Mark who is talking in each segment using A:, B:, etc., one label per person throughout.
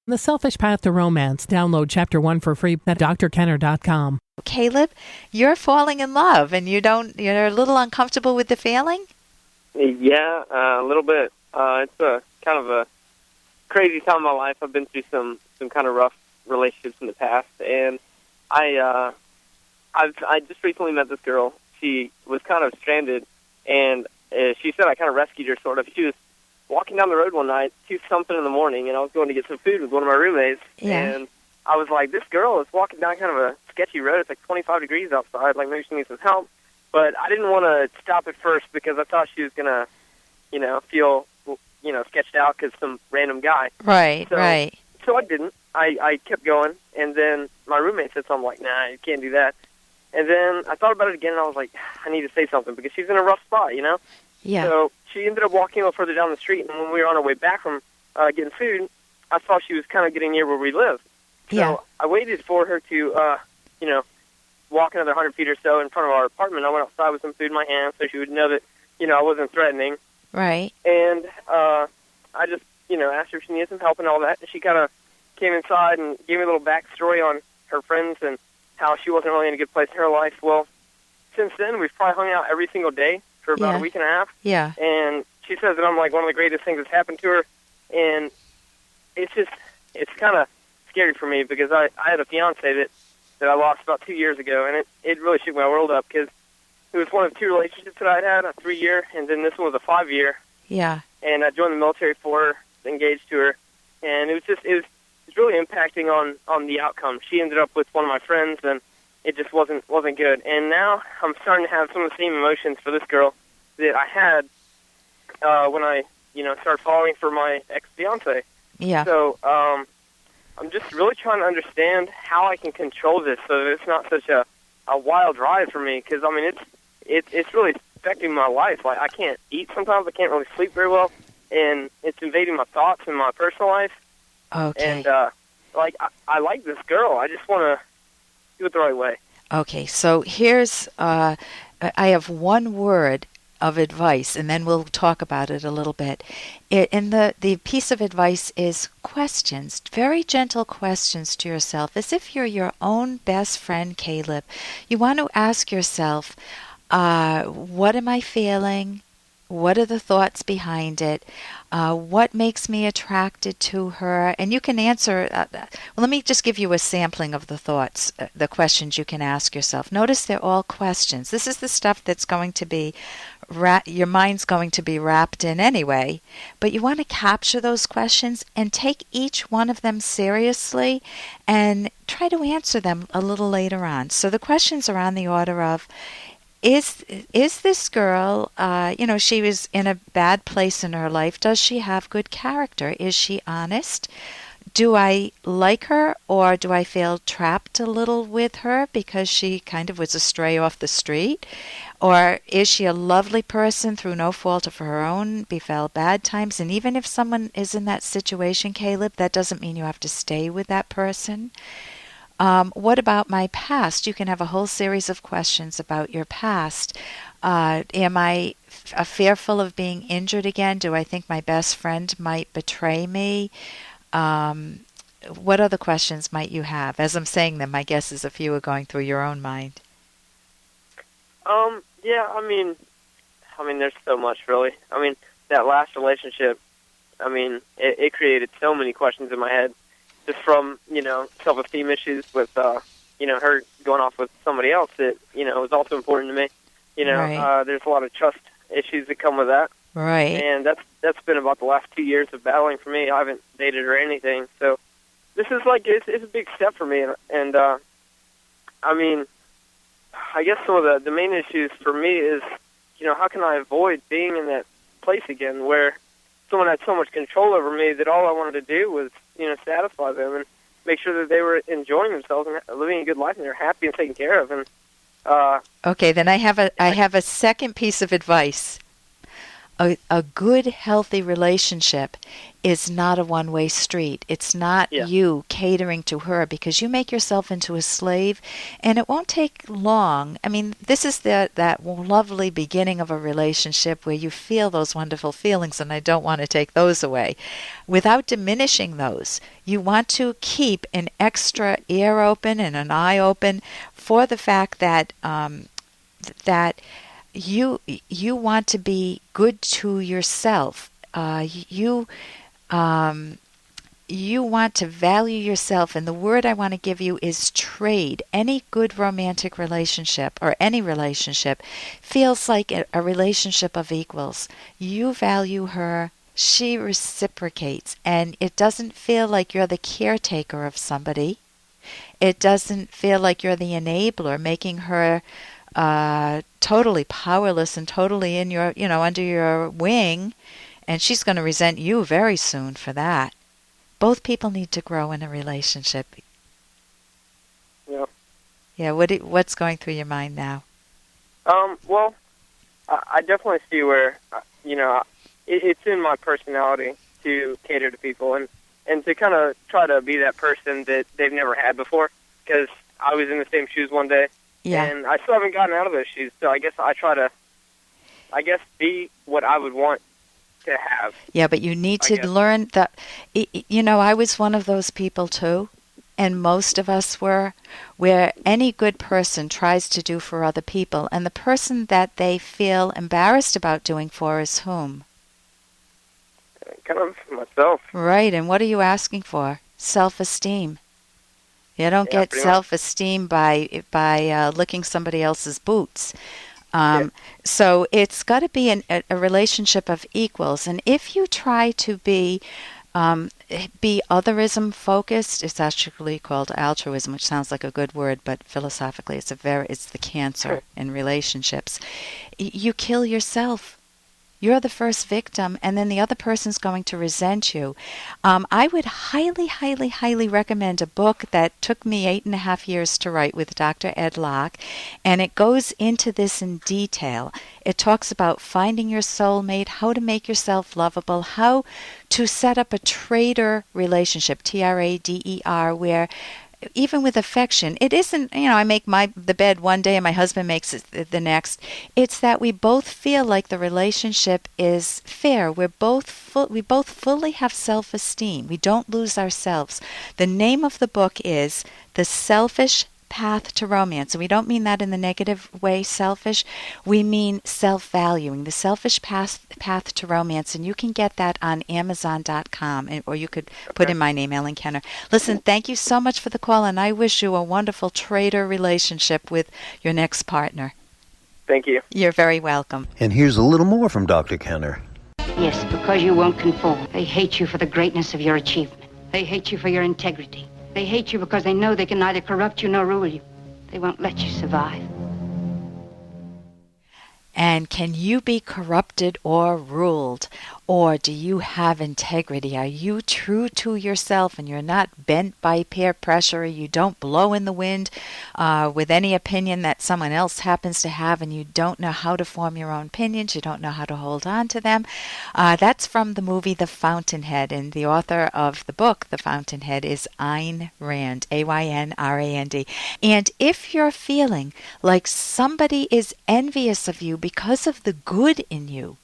A: The Selfish Path to Romance. Download Chapter 1 for free at drkenner.com.
B: Caleb, you're falling in love, and you're a little uncomfortable with the feeling?
C: Yeah, a little bit. It's a kind of a crazy time in my life. I've been through some kind of rough relationships in the past, and I just recently met this girl. She was kind of stranded, and she said I kind of rescued her, sort of. She was walking down the road one night, 2-something in the morning, and I was going to get some food with one of my roommates, and I was like, this girl is walking down kind of a sketchy road. It's like 25 degrees outside, like maybe she needs some help. But I didn't want to stop at first because I thought she was going to, feel, sketched out because some random guy.
B: Right.
C: So I didn't. I kept going, and then my roommate said something like, nah, you can't do that. And then I thought about it again, and I was like, I need to say something because she's in a rough spot,
B: Yeah.
C: So she ended up walking a little further down the street, and when we were on our way back from getting food, I saw she was kind of getting near where we live. So I waited for her to, walk another 100 feet or so in front of our apartment. I went outside with some food in my hand so she would know that, I wasn't threatening.
B: Right.
C: And I just, asked her if she needed some help and all that. And she kind of came inside and gave me a little backstory on her friends and how she wasn't really in a good place in her life. Well, since then, we've probably hung out every single day for about a week and a half.
B: Yeah.
C: And she says that I'm like one of the greatest things that's happened to her. And it's kind of scary for me because I had a fiance that I lost about 2 years ago, and it really shook my world up because it was one of 2 relationships that I'd had, a 3-year, and then this one was a 5-year.
B: Yeah.
C: And I joined the military for her, engaged to her, and it was really impacting on the outcome. She ended up with one of my friends, and it just wasn't good. And now I'm starting to have some of the same emotions for this girl that I had when I started following for my ex-fiance.
B: Yeah.
C: So I'm just really trying to understand how I can control this so that it's not such a wild ride for me. Because it's really affecting my life. Like I can't eat sometimes. I can't really sleep very well, and it's invading my thoughts and my personal life.
B: Okay.
C: And I like this girl. I just want to do it the right way.
B: Okay. So here's I have one word of advice, and then we'll talk about it a little bit. And the piece of advice is questions, very gentle questions to yourself, as if you're your own best friend, Caleb. You want to ask yourself, what am I feeling? What are the thoughts behind it? What makes me attracted to her? And you can answer, let me just give you a sampling of the thoughts, the questions you can ask yourself. Notice they're all questions. This is the stuff that's going to be, your mind's going to be wrapped in anyway. But you want to capture those questions and take each one of them seriously and try to answer them a little later on. So the questions are on the order of, Is this girl, she was in a bad place in her life. Does she have good character? Is she honest? Do I like her, or do I feel trapped a little with her because she kind of was a stray off the street? Or is she a lovely person through no fault of her own, befell bad times? And even if someone is in that situation, Caleb, that doesn't mean you have to stay with that person. What about my past? You can have a whole series of questions about your past. Am I fearful of being injured again? Do I think my best friend might betray me? What other questions might you have? As I'm saying them, my guess is a few are going through your own mind.
C: Yeah, I mean, there's so much, really. That last relationship, it created so many questions in my head. Just from, self-esteem issues with, her going off with somebody else that, was also important to me.
B: Right.
C: There's a lot of trust issues that come with that.
B: Right.
C: And that's been about the last 2 years of battling for me. I haven't dated or anything. So this is it's a big step for me. And I guess some of the main issues for me is, how can I avoid being in that place again where someone had so much control over me that all I wanted to do was, satisfy them and make sure that they were enjoying themselves and living a good life and they're happy and taken care of. And
B: okay, then I have a second piece of advice. a good, healthy relationship is not a one-way street. It's not you catering to her, because you make yourself into a slave, and it won't take long. I mean, this is that lovely beginning of a relationship where you feel those wonderful feelings, and I don't want to take those away. Without diminishing those, you want to keep an extra ear open and an eye open for the fact that you want to be good to yourself. You want to value yourself, and the word I want to give you is trade. Any good romantic relationship, or any relationship, feels like a relationship of equals. You value her, she reciprocates, and it doesn't feel like you're the caretaker of somebody. It doesn't feel like you're the enabler, making her totally powerless and totally in your, under your wing, and she's going to resent you very soon for that. Both people need to grow in a relationship.
C: Yep.
B: Yeah. What's going through your mind now?
C: Well, I definitely see where, it's in my personality to cater to people and to kind of try to be that person that they've never had before, because I was in the same shoes one day. Yeah. And I still haven't gotten out of those shoes, so I guess I try to, be what I would want to have.
B: Yeah, but you need to learn that, I was one of those people too, and most of us were, where any good person tries to do for other people, and the person that they feel embarrassed about doing for is whom?
C: Kind of myself. Right,
B: and what are you asking for? Self-esteem. You don't get self-esteem by licking somebody else's boots. So it's got to be a relationship of equals. And if you try to be otherism focused, it's actually called altruism, which sounds like a good word, but philosophically it's the cancer in relationships. You kill yourself. You're the first victim, and then the other person's going to resent you. I would highly, highly, highly recommend a book that took me 8.5 years to write with Dr. Ed Locke, and it goes into this in detail. It talks about finding your soulmate, how to make yourself lovable, how to set up a trader relationship, Trader, where even with affection, it isn't, I make the bed one day and my husband makes it the next. It's that we both feel like the relationship is fair. We both fully have self-esteem. We don't lose ourselves. The name of the book is The Selfish Path to Romance. And we don't mean that in the negative way, selfish. We mean self-valuing, the selfish path to romance. And you can get that on Amazon.com, or you could put in my name, Ellen Kenner. Listen, thank you so much for the call, and I wish you a wonderful trader relationship with your next partner.
C: Thank you.
B: You're very welcome.
D: And here's a little more from Dr. Kenner.
E: Yes, because you won't conform. They hate you for the greatness of your achievement. They hate you for your integrity. They hate you because they know they can neither corrupt you nor rule you. They won't let you survive.
B: And can you be corrupted or ruled? Or do you have integrity? Are you true to yourself and you're not bent by peer pressure? You don't blow in the wind with any opinion that someone else happens to have, and you don't know how to form your own opinions. You don't know how to hold on to them. That's from the movie The Fountainhead, and the author of the book, The Fountainhead, is Ayn Rand, Aynrand. And if you're feeling like somebody is envious of you because of the good in you,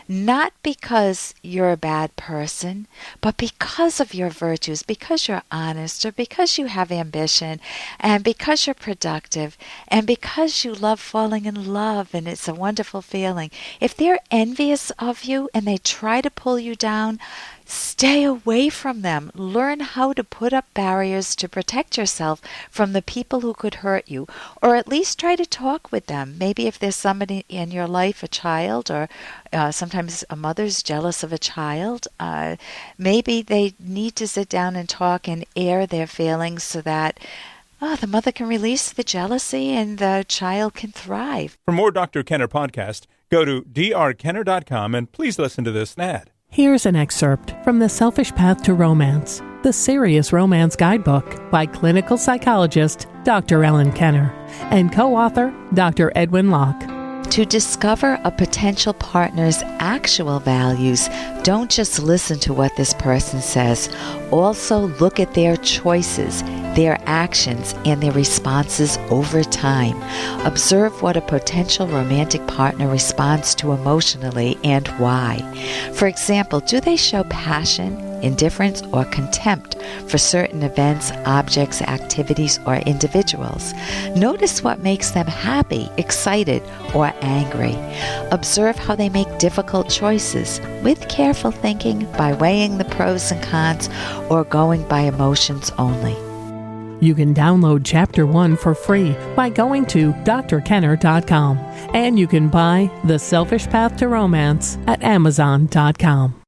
B: not because you're a bad person, but because of your virtues, because you're honest, or because you have ambition, and because you're productive, and because you love falling in love, and it's a wonderful feeling. If they're envious of you and they try to pull you down, stay away from them. Learn how to put up barriers to protect yourself from the people who could hurt you, or at least try to talk with them. Maybe if there's somebody in your life, a child, or sometimes a mother's jealous of a child, maybe they need to sit down and talk and air their feelings so that the mother can release the jealousy and the child can thrive.
F: For more Dr. Kenner podcast, go to drkenner.com and please listen to this ad.
A: Here's an excerpt from The Selfish Path to Romance, the Serious Romance Guidebook by clinical psychologist Dr. Ellen Kenner and co-author Dr. Edwin Locke.
B: To discover a potential partner's actual values, don't just listen to what this person says. Also look at their choices, their actions, and their responses over time. Observe what a potential romantic partner responds to emotionally and why. For example, do they show passion, indifference, or contempt for certain events, objects, activities, or individuals? Notice what makes them happy, excited, or angry. Observe how they make difficult choices with careful thinking, by weighing the pros and cons, or going by emotions only.
A: You can download Chapter 1 for free by going to drkenner.com. And you can buy The Selfish Path to Romance at amazon.com.